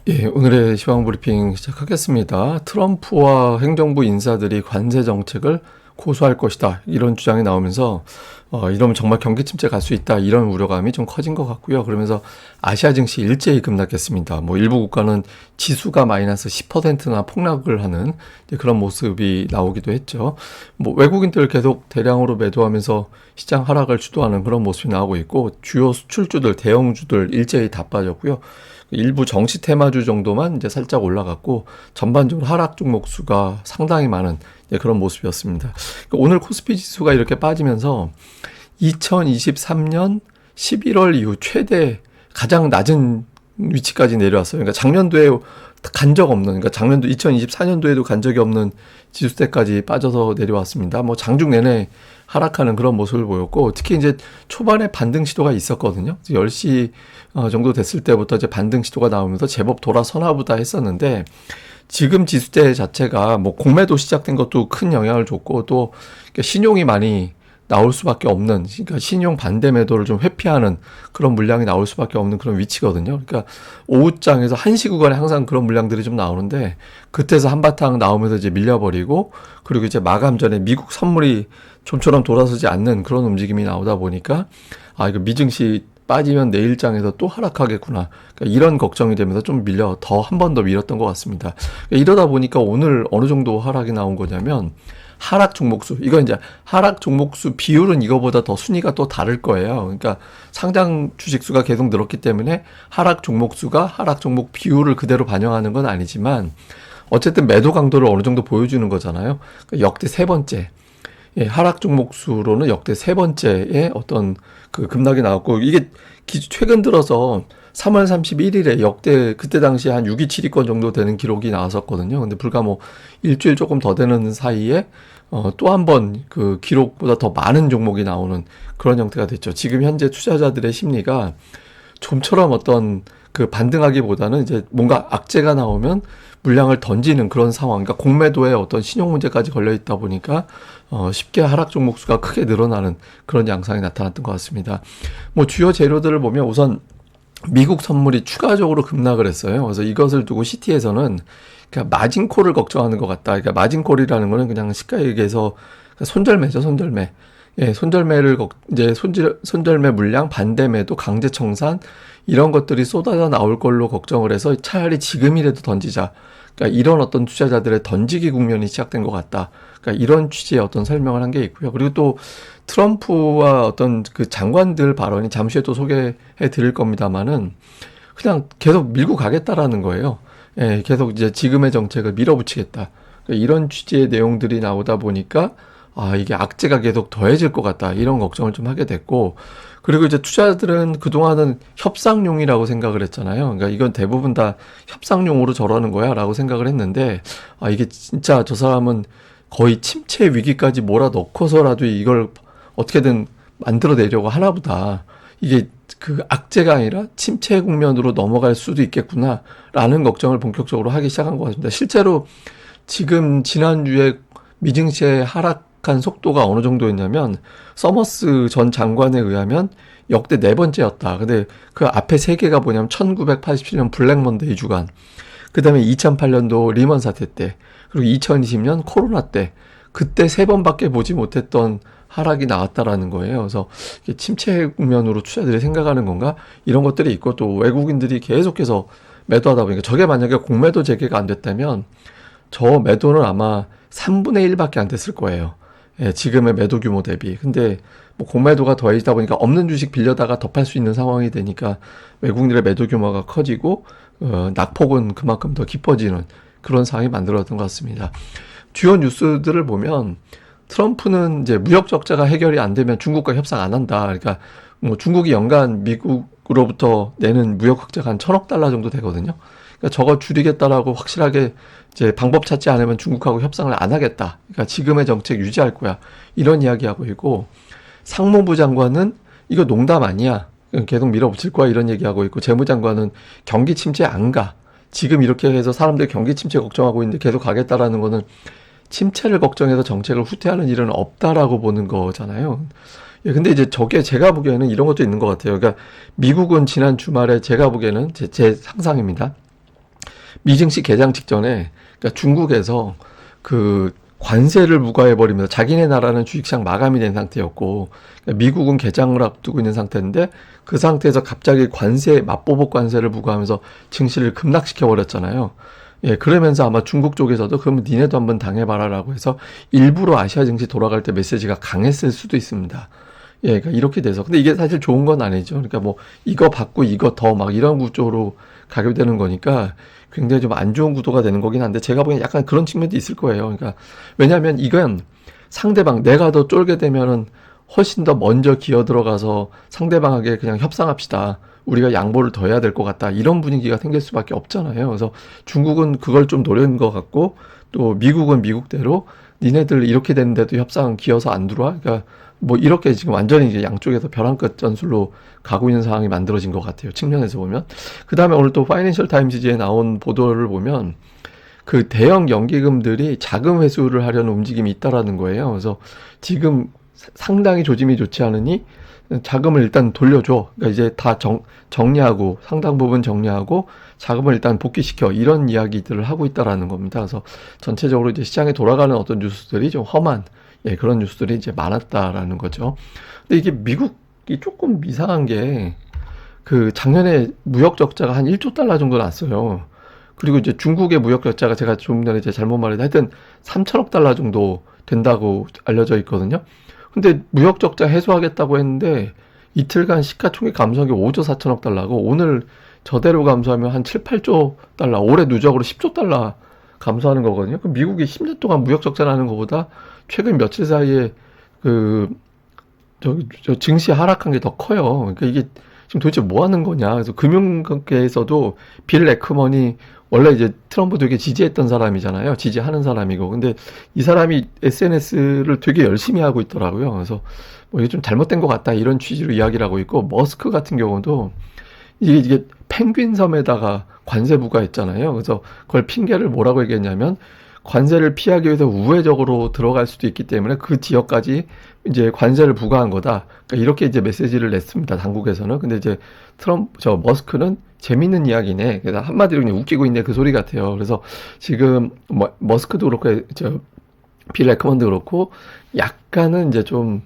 예, 오늘의 시황 브리핑 시작하겠습니다. 트럼프와 행정부 인사들이 관세 정책을 고수할 것이다. 이런 주장이 나오면서 이러면 정말 경기 침체 갈 수 있다. 이런 우려감이 좀 커진 것 같고요. 그러면서 아시아 증시 일제히 급락했습니다. 일부 국가는 지수가 마이너스 10%나 폭락을 하는 그런 모습이 나오기도 했죠. 외국인들 계속 대량으로 매도하면서 시장 하락을 주도하는 그런 모습이 나오고 있고, 주요 수출주들, 대형주들 일제히 다 빠졌고요. 일부 정치 테마주 정도만 이제 살짝 올라갔고, 전반적으로 하락 종목 수가 상당히 많은 그런 모습이었습니다. 오늘 코스피 지수가 이렇게 빠지면서 2023년 11월 이후 최대 가장 낮은 위치까지 내려왔어요. 그러니까 작년도에 간 적 없는, 그러니까 작년도 2024년도에도 간 적이 없는 지수대까지 빠져서 내려왔습니다. 장중 내내 하락하는 그런 모습을 보였고, 특히 이제 초반에 반등 시도가 있었거든요. 10시 정도 됐을 때부터 이제 반등 시도가 나오면서 제법 돌아서나 보다 했었는데, 지금 지수대 자체가 공매도 시작된 것도 큰 영향을 줬고, 또 신용이 많이 나올 수밖에 없는, 그러니까 신용 반대 매도를 좀 회피하는 그런 물량이 나올 수밖에 없는 그런 위치거든요. 그러니까 오후장에서 1시 구간에 항상 그런 물량들이 좀 나오는데, 그때서 한바탕 나오면서 이제 밀려버리고, 그리고 이제 마감 전에 미국 선물이 좀처럼 돌아서지 않는 그런 움직임이 나오다 보니까, 이거 미증시 빠지면 내일장에서 또 하락하겠구나. 그러니까 이런 걱정이 되면서 좀 한 번 더 밀었던 것 같습니다. 이러다 보니까 오늘 어느 정도 하락이 나온 거냐면, 하락 종목수, 이건 이제 하락 종목수 비율은 이거보다 더 순위가 또 다를 거예요. 그러니까 상장 주식수가 계속 늘었기 때문에 하락 종목수가 하락 종목 비율을 그대로 반영하는 건 아니지만, 어쨌든 매도 강도를 어느 정도 보여주는 거잖아요. 그러니까 역대 세 번째, 하락 종목수로는 역대 세 번째의 어떤 그 급락이 나왔고, 이게 최근 들어서 3월 31일에 역대 그때 당시 한 6위 7위권 정도 되는 기록이 나왔었거든요. 근데 불과 일주일 조금 더 되는 사이에 또 한 번 그 기록보다 더 많은 종목이 나오는 그런 형태가 됐죠. 지금 현재 투자자들의 심리가 좀처럼 어떤 그 반등하기보다는 이제 뭔가 악재가 나오면 물량을 던지는 그런 상황, 그러니까 공매도에 어떤 신용 문제까지 걸려 있다 보니까 쉽게 하락 종목 수가 크게 늘어나는 그런 양상이 나타났던 것 같습니다. 주요 재료들을 보면 우선 미국 선물이 추가적으로 급락을 했어요. 그래서 이것을 두고 시티에서는 그러니까 마진콜을 걱정하는 것 같다. 그러니까 마진콜이라는 거는 그냥 쉽게 얘기해서 손절매죠, 손절매. 예, 손절매 물량, 반대매도, 강제 청산 이런 것들이 쏟아져 나올 걸로 걱정을 해서 차라리 지금이라도 던지자. 그러니까 이런 어떤 투자자들의 던지기 국면이 시작된 것 같다. 그러니까 이런 취지의 어떤 설명을 한 게 있고요. 그리고 또 트럼프와 어떤 그 장관들 발언이 잠시 후에 또 소개해 드릴 겁니다만은 그냥 계속 밀고 가겠다라는 거예요. 예, 계속 이제 지금의 정책을 밀어붙이겠다. 그러니까 이런 취지의 내용들이 나오다 보니까 이게 악재가 계속 더해질 것 같다. 이런 걱정을 좀 하게 됐고, 그리고 이제 투자자들은 그동안은 협상용이라고 생각을 했잖아요. 그러니까 이건 대부분 다 협상용으로 저러는 거야 라고 생각을 했는데, 이게 진짜 저 사람은 거의 침체 위기까지 몰아넣고서라도 이걸 어떻게든 만들어내려고 하나 보다. 이게 그 악재가 아니라 침체 국면으로 넘어갈 수도 있겠구나 라는 걱정을 본격적으로 하기 시작한 것 같습니다. 실제로 지금 지난주에 미증시의 하락한 속도가 어느 정도였냐면, 서머스 전 장관에 의하면 역대 네 번째였다. 근데 그 앞에 세 개가 뭐냐면 1987년 블랙 먼데이 주간, 그 다음에 2008년도 리먼 사태 때, 그리고 2020년 코로나 때, 그때 세 번밖에 보지 못했던 하락이 나왔다라는 거예요. 그래서 침체 국면으로 투자들이 생각하는 건가? 이런 것들이 있고, 또 외국인들이 계속해서 매도하다 보니까, 저게 만약에 공매도 재개가 안 됐다면 저 매도는 아마 3분의 1밖에 안 됐을 거예요. 예, 지금의 매도 규모 대비. 근데 공매도가 더해지다 보니까 없는 주식 빌려다가 더 팔 수 있는 상황이 되니까 외국인들의 매도 규모가 커지고 낙폭은 그만큼 더 깊어지는 그런 상황이 만들어졌던 것 같습니다. 주요 뉴스들을 보면 트럼프는 이제 무역 적자가 해결이 안 되면 중국과 협상 안 한다. 그러니까 중국이 연간 미국으로부터 내는 무역 흑자가 한 1,000억 달러 정도 되거든요. 그러니까 저거 줄이겠다라고 확실하게 이제 방법 찾지 않으면 중국하고 협상을 안 하겠다. 그러니까 지금의 정책 유지할 거야. 이런 이야기하고 있고, 상무부 장관은 이거 농담 아니야. 계속 밀어붙일 거야. 이런 얘기하고 있고, 재무장관은 경기 침체 안 가. 지금 이렇게 해서 사람들이 경기 침체 걱정하고 있는데 계속 가겠다라는 거는 침체를 걱정해서 정책을 후퇴하는 일은 없다라고 보는 거잖아요. 예, 근데 이제 저게 제가 보기에는 이런 것도 있는 것 같아요. 그러니까 미국은 지난 주말에 제가 보기에는 제 상상입니다. 미증시 개장 직전에 그러니까 중국에서 그 관세를 부과해버리면서 자기네 나라는 주식시장 마감이 된 상태였고 그러니까 미국은 개장을 앞두고 있는 상태인데 그 상태에서 갑자기 관세 맞보복 관세를 부과하면서 증시를 급락시켜버렸잖아요. 예, 그러면서 아마 중국 쪽에서도 그러면 니네도 한번 당해봐라라고 해서 일부러 아시아 증시 돌아갈 때 메시지가 강했을 수도 있습니다. 예, 그러니까 이렇게 돼서 근데 이게 사실 좋은 건 아니죠. 그러니까 뭐 이거 받고 이거 더 막 이런 구조로 가게 되는 거니까 굉장히 좀 안 좋은 구도가 되는 거긴 한데 제가 보기엔 약간 그런 측면도 있을 거예요. 그러니까 왜냐하면 이건 상대방 내가 더 쫄게 되면은 훨씬 더 먼저 기어 들어가서 상대방에게 그냥 협상합시다. 우리가 양보를 더 해야 될 것 같다. 이런 분위기가 생길 수밖에 없잖아요. 그래서 중국은 그걸 좀 노린 것 같고 또 미국은 미국대로 니네들 이렇게 됐는데도 협상 기어서 안 들어와? 그러니까 뭐 이렇게 지금 완전히 이제 양쪽에서 벼랑 끝 전술로 가고 있는 상황이 만들어진 것 같아요. 측면에서 보면. 그 다음에 오늘 또 파이낸셜 타임즈지에 나온 보도를 보면 그 대형 연기금들이 자금 회수를 하려는 움직임이 있다라는 거예요. 그래서 지금 상당히 조짐이 좋지 않으니 자금을 일단 돌려줘. 그러니까 이제 다 정리하고 상당 부분 정리하고 자금을 일단 복귀시켜. 이런 이야기들을 하고 있다라는 겁니다. 그래서 전체적으로 이제 시장에 돌아가는 어떤 뉴스들이 좀 험한 예, 그런 뉴스들이 이제 많았다라는 거죠. 근데 이게 미국이 조금 이상한 게 그 작년에 무역 적자가 한 1조 달러 정도 났어요. 그리고 이제 중국의 무역 적자가 제가 좀 전에 이제 잘못 말해서 하여튼 3천억 달러 정도 된다고 알려져 있거든요. 근데 무역 적자 해소하겠다고 했는데 이틀간 시가총액 감소한 게 5조 4천억 달러고 오늘 저대로 감소하면 한 7, 8조 달러, 올해 누적으로 10조 달러 감소하는 거거든요. 그럼 미국이 10년 동안 무역 적자 나는 것보다 최근 며칠 사이에 그 저 증시 하락한 게 더 커요. 그러니까 이게 지금 도대체 뭐 하는 거냐. 그래서 금융계에서도 빌 에크먼이 원래 이제 트럼프 되게 지지했던 사람이잖아요. 지지하는 사람이고. 근데 이 사람이 SNS를 되게 열심히 하고 있더라고요. 그래서 뭐 이게 좀 잘못된 것 같다. 이런 취지로 이야기를 하고 있고, 머스크 같은 경우도 이게 펭귄 섬에다가 관세 부과했잖아요. 그래서 그걸 핑계를 뭐라고 얘기했냐면 관세를 피하기 위해서 우회적으로 들어갈 수도 있기 때문에 그 지역까지 이제 관세를 부과한 거다. 그러니까 이렇게 이제 메시지를 냈습니다. 당국에서는. 근데 이제 저 머스크는 재밌는 이야기네. 그래서 한마디로 그냥 웃기고 있네. 그 소리 같아요. 그래서 지금 머스크도 그렇고 빌 에크먼도 그렇고 약간은 이제 좀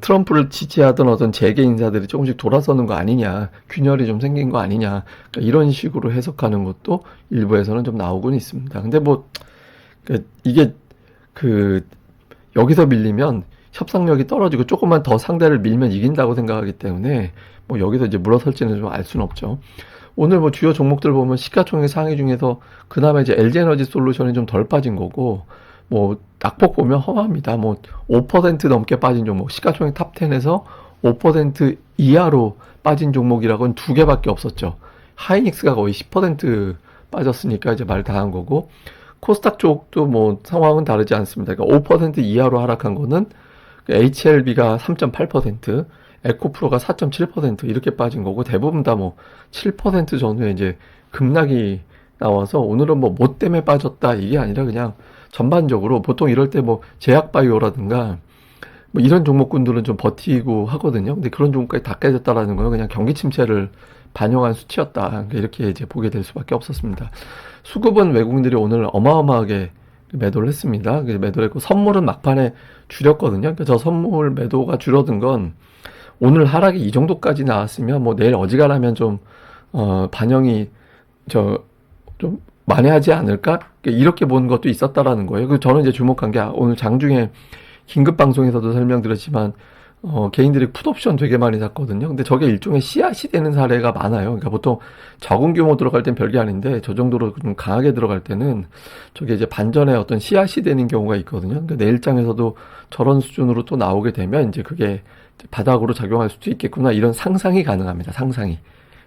트럼프를 지지하던 어떤 재계 인사들이 조금씩 돌아서는 거 아니냐, 균열이 좀 생긴 거 아니냐, 그러니까 이런 식으로 해석하는 것도 일부에서는 좀 나오곤 있습니다. 근데 뭐 이게 여기서 밀리면 협상력이 떨어지고 조금만 더 상대를 밀면 이긴다고 생각하기 때문에 뭐 여기서 이제 물러설지는 좀 알 수는 없죠. 오늘 뭐 주요 종목들 보면 시가총액 상위 중에서 그나마 이제 LG에너지 솔루션이 좀 덜 빠진 거고 뭐 낙폭 보면 험합니다. 뭐 5% 넘게 빠진 종목, 시가총액 탑10에서 5% 이하로 빠진 종목이라고는 두 개밖에 없었죠. 하이닉스가 거의 10% 빠졌으니까 이제 말 다 한 거고 코스닥 쪽도 뭐 상황은 다르지 않습니다. 그러니까 5% 이하로 하락한 거는 HLB가 3.8%, 에코프로가 4.7% 이렇게 빠진 거고 대부분 다 뭐 7% 전후에 이제 급락이 나와서 오늘은 뭐 때문에 빠졌다 이게 아니라 그냥 전반적으로 보통 이럴 때 뭐 제약바이오라든가 뭐 이런 종목군들은 좀 버티고 하거든요. 근데 그런 종목까지 다 깨졌다라는 거는 그냥 경기 침체를 반영한 수치였다. 그러니까 이렇게 이제 보게 될 수밖에 없었습니다. 수급은 외국인들이 오늘 어마어마하게 매도를 했습니다. 매도를 했고 선물은 막판에 줄였거든요. 그러니까 저 선물 매도가 줄어든 건 오늘 하락이 이 정도까지 나왔으면 뭐 내일 어지간하면 좀 반영이 좀 만회하지 않을까? 이렇게 본 것도 있었다라는 거예요. 그래서 저는 이제 주목한 게 오늘 장중에 긴급 방송에서도 설명드렸지만 개인들이 풋옵션 되게 많이 샀거든요. 근데 저게 일종의 씨앗이 되는 사례가 많아요. 그러니까 보통 적은 규모 들어갈 땐 별게 아닌데 저 정도로 좀 강하게 들어갈 때는 저게 이제 반전의 어떤 씨앗이 되는 경우가 있거든요. 그러니까 내일장에서도 저런 수준으로 또 나오게 되면 이제 그게 바닥으로 작용할 수도 있겠구나. 이런 상상이 가능합니다. 상상이.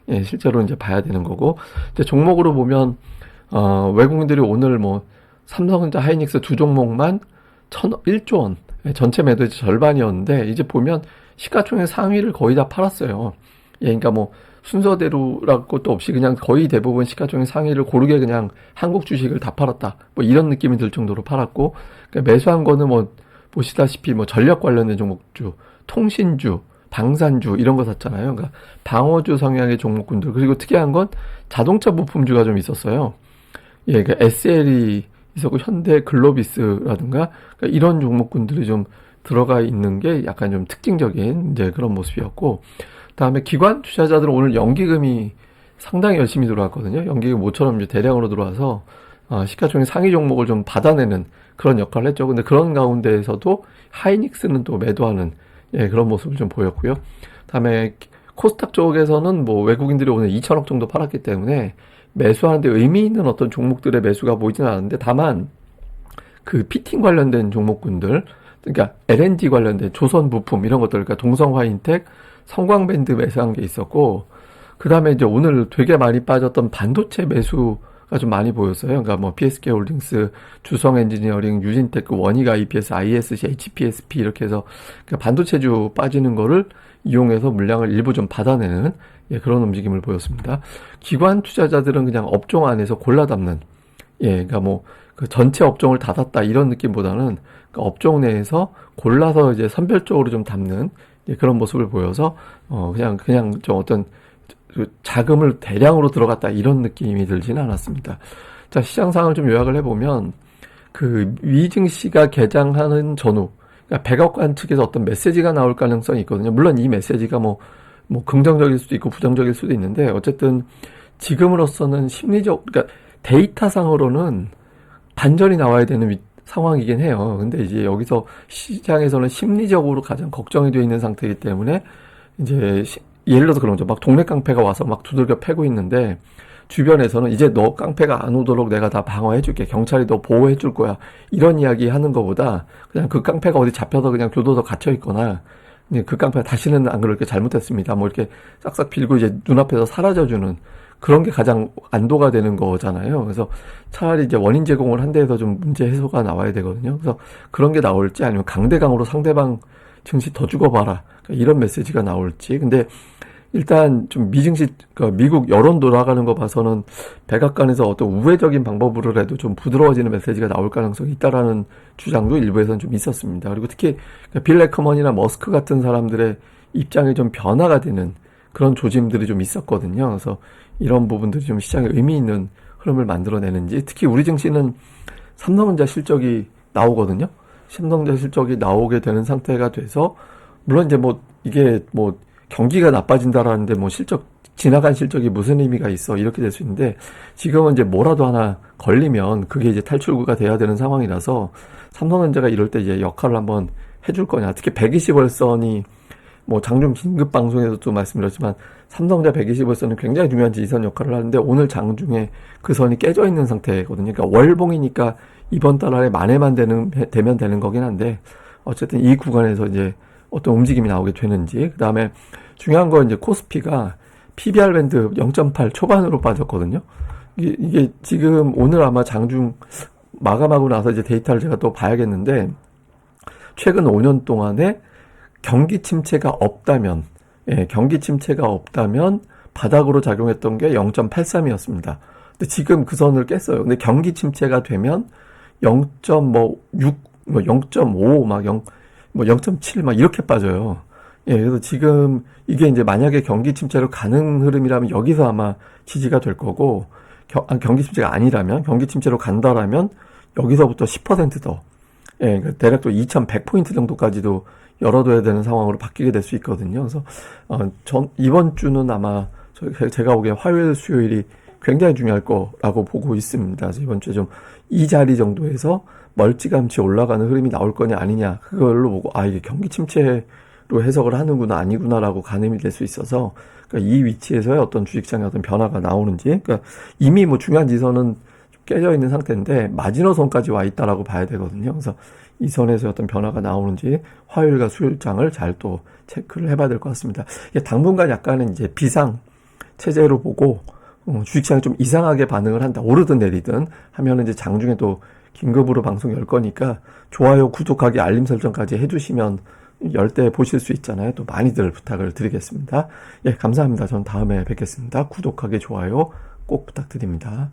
예, 실제로 이제 봐야 되는 거고. 이제 종목으로 보면 외국인들이 오늘 뭐 삼성전자, 하이닉스 두 종목만 1조 원 전체 매도의 절반이었는데 이제 보면 시가총액 상위를 거의 다 팔았어요. 예, 그러니까 뭐 순서대로랄 것도 없이 그냥 거의 대부분 시가총액 상위를 고르게 그냥 한국 주식을 다 팔았다. 뭐 이런 느낌이 들 정도로 팔았고 그러니까 매수한 거는 뭐 보시다시피 뭐 전력 관련된 종목주, 통신주, 방산주 이런 거 샀잖아요. 그러니까 방어주 성향의 종목군들 그리고 특이한 건 자동차 부품주가 좀 있었어요. 예, 그러니까 SL이 있었고 현대 글로비스라든가 그러니까 이런 종목군들이 좀 들어가 있는 게 약간 좀 특징적인 이제 그런 모습이었고, 다음에 기관 투자자들은 오늘 연기금이 상당히 열심히 들어왔거든요. 연기금 모처럼 이제 대량으로 들어와서 시가총액 상위 종목을 좀 받아내는 그런 역할을 했죠. 근데 그런 가운데에서도 하이닉스는 또 매도하는 예, 그런 모습을 좀 보였고요. 다음에 코스닥 쪽에서는 뭐 외국인들이 오늘 2천억 정도 팔았기 때문에 매수하는데 의미 있는 어떤 종목들의 매수가 보이지는 않았는데, 다만 그 피팅 관련된 종목군들, 그러니까 L&D 관련된 조선 부품 이런 것들, 그러니까 동성화인텍, 성광밴드 매수한 게 있었고, 그 다음에 이제 오늘 되게 많이 빠졌던 반도체 매수가 좀 많이 보였어요. 그러니까 뭐 PSK 홀딩스, 주성 엔지니어링, 유진테크, 원익 IPS, ISC, HPSP 이렇게 해서 그러니까 반도체주 빠지는 거를 이용해서 물량을 일부 좀 받아내는 예, 그런 움직임을 보였습니다. 기관 투자자들은 그냥 업종 안에서 골라 담는 예, 그러니까 뭐 그 전체 업종을 닫았다 이런 느낌보다는 그러니까 업종 내에서 골라서 이제 선별적으로 좀 담는 예, 그런 모습을 보여서 그냥 좀 어떤 그 자금을 대량으로 들어갔다 이런 느낌이 들지는 않았습니다. 자, 시장 상황을 좀 요약을 해보면 그 위증시가 개장하는 전후 그러니까 백악관 측에서 어떤 메시지가 나올 가능성이 있거든요. 물론 이 메시지가 뭐 긍정적일 수도 있고 부정적일 수도 있는데, 어쨌든 지금으로서는 심리적, 그러니까 데이터상으로는 반전이 나와야 되는 상황이긴 해요. 근데 이제 여기서 시장에서는 심리적으로 가장 걱정이 되어 있는 상태이기 때문에 이제 예를 들어서 그런 거죠. 막 동네 깡패가 와서 막 두들겨 패고 있는데 주변에서는 이제 너 깡패가 안 오도록 내가 다 방어해줄게. 경찰이 너 보호해줄 거야. 이런 이야기 하는 것보다 그냥 그 깡패가 어디 잡혀서 그냥 교도소 갇혀있거나 그 깡패가 다시는 안 그렇게 잘못했습니다. 뭐 이렇게 싹싹 빌고 이제 눈앞에서 사라져주는 그런 게 가장 안도가 되는 거잖아요. 그래서 차라리 이제 원인 제공을 한 데에서 좀 문제 해소가 나와야 되거든요. 그래서 그런 게 나올지 아니면 강대강으로 상대방 증시 더 죽어봐라. 그러니까 이런 메시지가 나올지. 근데 일단 좀 그러니까 미국 여론 돌아가는 거 봐서는 백악관에서 어떤 우회적인 방법으로 해도 좀 부드러워지는 메시지가 나올 가능성이 있다라는 주장도 일부에서는 좀 있었습니다. 그리고 특히 빌 에커먼이나 머스크 같은 사람들의 입장이 좀 변화가 되는 그런 조짐들이 좀 있었거든요. 그래서 이런 부분들이 좀 시장에 의미 있는 흐름을 만들어내는지, 특히 우리 증시는 삼성전자 실적이 나오거든요. 삼성전자 실적이 나오게 되는 상태가 돼서, 물론 이제 뭐 이게 뭐 경기가 나빠진다라는데 뭐 지나간 실적이 무슨 의미가 있어 이렇게 될 수 있는데, 지금은 이제 뭐라도 하나 걸리면 그게 이제 탈출구가 돼야 되는 상황이라서 삼성전자가 이럴 때 이제 역할을 한번 해줄 거냐. 특히 120월선이 뭐 장중 긴급 방송에서도 말씀드렸지만 삼성전자 120월선은 굉장히 중요한 지지선 역할을 하는데, 오늘 장중에 그 선이 깨져 있는 상태거든요. 그러니까 월봉이니까 이번 달 안에 만회만 되면 되는 거긴 한데, 어쨌든 이 구간에서 이제 어떤 움직임이 나오게 되는지. 그 다음에 중요한 건 이제 코스피가 PBR 밴드 0.8 초반으로 빠졌거든요. 이게 지금 오늘 아마 장중 마감하고 나서 이제 데이터를 제가 또 봐야겠는데, 최근 5년 동안에 경기 침체가 없다면 바닥으로 작용했던 게 0.83이었습니다. 근데 지금 그 선을 깼어요. 근데 경기 침체가 되면 0.6, 0.5, 0.7 이렇게 빠져요. 예, 그래서 지금 이게 이제 만약에 경기 침체로 가는 흐름이라면 여기서 아마 지지가 될 거고, 경기 침체가 아니라면, 경기 침체로 간다라면 여기서부터 10% 더, 예, 대략 또 2100포인트 정도까지도 열어둬야 되는 상황으로 바뀌게 될 수 있거든요. 그래서 이번 주는 아마 제가 보기엔 화요일, 수요일이 굉장히 중요할 거라고 보고 있습니다. 그래서 이번 주에 좀 이 자리 정도에서 멀찌감치 올라가는 흐름이 나올 거냐 아니냐, 그걸로 보고 이게 경기 침체로 해석을 하는구나 아니구나라고 가늠이 될 수 있어서, 그러니까 이 위치에서의 어떤 주식시장의 어떤 변화가 나오는지, 그러니까 이미 뭐 중요한 지선은 깨져 있는 상태인데 마지노선까지 와 있다라고 봐야 되거든요. 그래서 이 선에서 어떤 변화가 나오는지 화요일과 수요일장을 잘 또 체크를 해봐야 될 것 같습니다. 당분간 약간은 이제 비상 체제로 보고 주식시장이 좀 이상하게 반응을 한다, 오르든 내리든 하면은 이제 장중에 또 긴급으로 방송 열 거니까 좋아요, 구독하기, 알림 설정까지 해주시면 열 때 보실 수 있잖아요. 또 많이들 부탁을 드리겠습니다. 감사합니다. 전 다음에 뵙겠습니다. 구독하기, 좋아요 꼭 부탁드립니다.